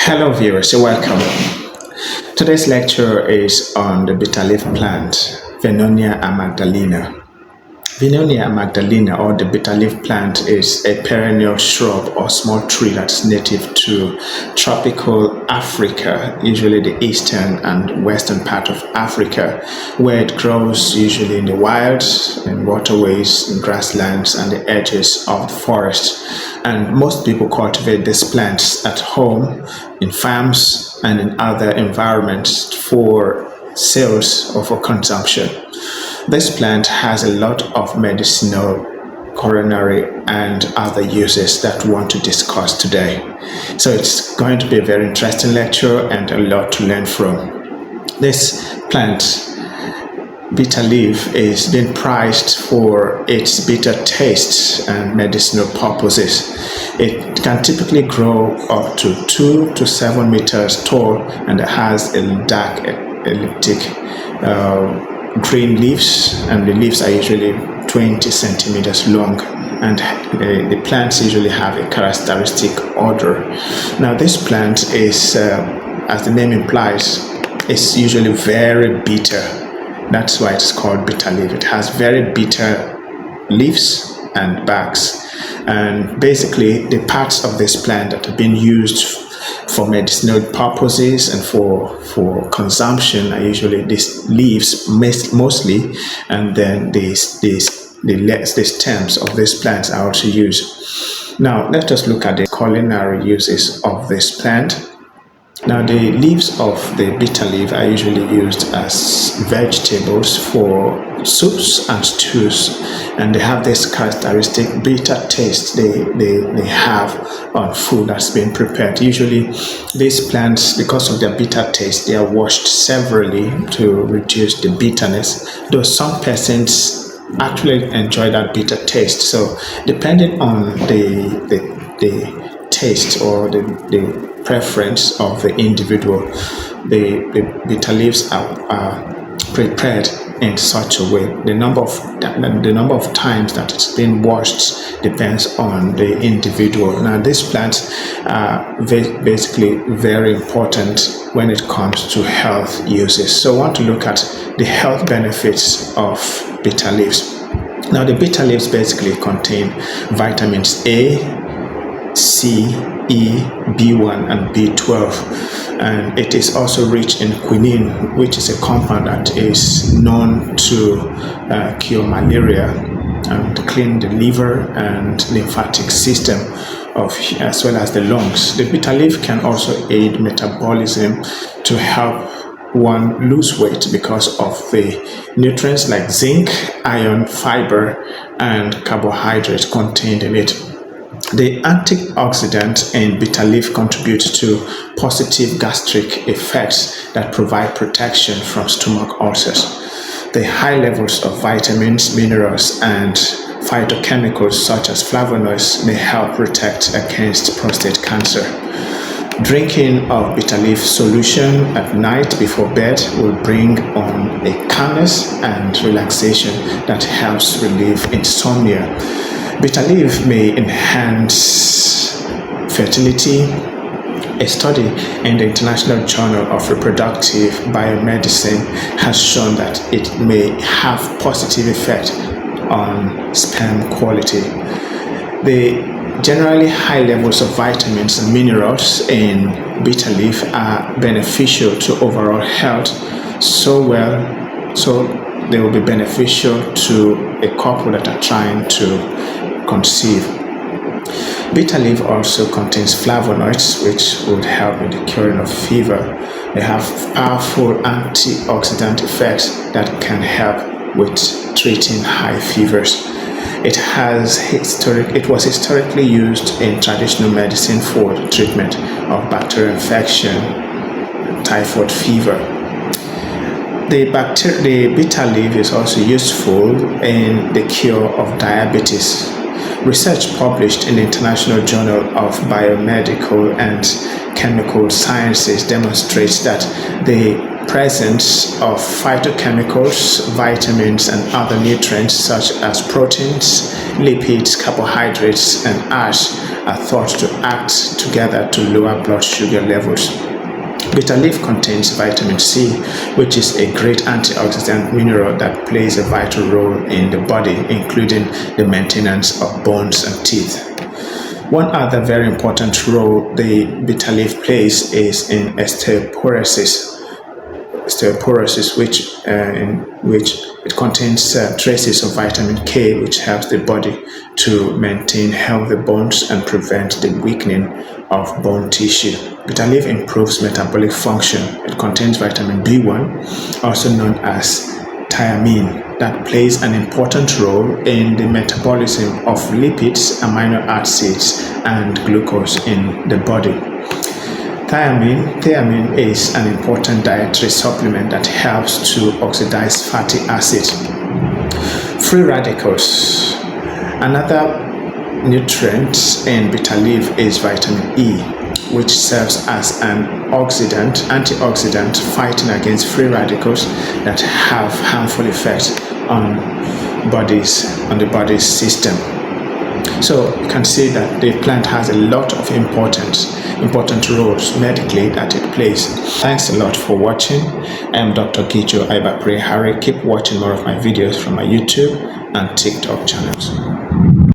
Hello viewers, you're welcome. Today's lecture is on the bitter leaf plant, Vernonia amygdalina. Vernonia amygdalina, or the bitter leaf plant, is a perennial shrub or small tree that's native to tropical Africa, usually the eastern and western part of Africa, where it grows usually in the wild, in waterways, in grasslands, and the edges of the forest. And most people cultivate these plants at home, in farms, and in other environments for sales or for consumption. This plant has a lot of medicinal, culinary, and other uses that we want to discuss today. So it's going to be a very interesting lecture and a lot to learn from. This plant, bitter leaf, is being prized for its bitter taste and medicinal purposes. It can typically grow up to 2 to 7 meters tall, and it has a dark elliptic green leaves, and the leaves are usually 20 centimeters long, and the plants usually have a characteristic odor. Now this plant is, as the name implies, is usually very bitter. That's why it's called bitter leaf. It has very bitter leaves and barks, and basically the parts of this plant that have been used for medicinal purposes and for consumption are usually these leaves mostly, and then the stems of these plants are also used. Now let us look at the culinary uses of this plant. Now the leaves of the bitter leaf are usually used as vegetables for soups and stews, and they have this characteristic bitter taste they have on food that's been prepared. Usually these plants, because of their bitter taste, they are washed severally to reduce the bitterness, though some persons actually enjoy that bitter taste. So depending on the taste or the preference of the individual, the bitter leaves are prepared in such a way. The number of times that it's been washed depends on the individual. Now these plants are basically very important when it comes to health uses. So I want to look at the health benefits of bitter leaves. Now the bitter leaves basically contain vitamins A, C, E, B1, and B12, and it is also rich in quinine, which is a compound that is known to cure malaria and clean the liver and lymphatic system as well as the lungs. The bitter leaf can also aid metabolism to help one lose weight because of the nutrients like zinc, iron, fiber, and carbohydrates contained in it. The antioxidant in bitter leaf contributes to positive gastric effects that provide protection from stomach ulcers. The high levels of vitamins, minerals, and phytochemicals such as flavonoids may help protect against prostate cancer. Drinking of bitter leaf solution at night before bed will bring on a calmness and relaxation that helps relieve insomnia. Bitter leaf may enhance fertility. A study in the International Journal of Reproductive Biomedicine has shown that it may have positive effect on sperm quality. The generally high levels of vitamins and minerals in bitter leaf are beneficial to overall health, so they will be beneficial to a couple that are trying to conceive. Bitter leaf also contains flavonoids, which would help in the curing of fever. They have powerful antioxidant effects that can help with treating high fevers. It was historically used in traditional medicine for the treatment of bacterial infection, typhoid fever. The bitter leaf is also useful in the cure of diabetes. Research published in the International Journal of Biomedical and Chemical Sciences demonstrates that the presence of phytochemicals, vitamins, and other nutrients such as proteins, lipids, carbohydrates, and ash are thought to act together to lower blood sugar levels. Bitter leaf contains vitamin C, which is a great antioxidant mineral that plays a vital role in the body, including the maintenance of bones and teeth. One other very important role the bitter leaf plays is in osteoporosis, which it contains traces of vitamin K, which helps the body to maintain healthy bones and prevent the weakening of bone tissue. Bitter leaf improves metabolic function. It contains vitamin B1, also known as thiamine, that plays an important role in the metabolism of lipids, amino acids, and glucose in the body. Thiamine is an important dietary supplement that helps to oxidize fatty acids. Free radicals. Another nutrient in bitter leaf is vitamin E, which serves as an antioxidant fighting against free radicals that have harmful effects on the body's system. So you can see that the plant has a lot of important roles medically that it plays. Thanks a lot for watching. I am Dr. Gijo. I pray Harry. Keep watching more of my videos from my YouTube and TikTok channels.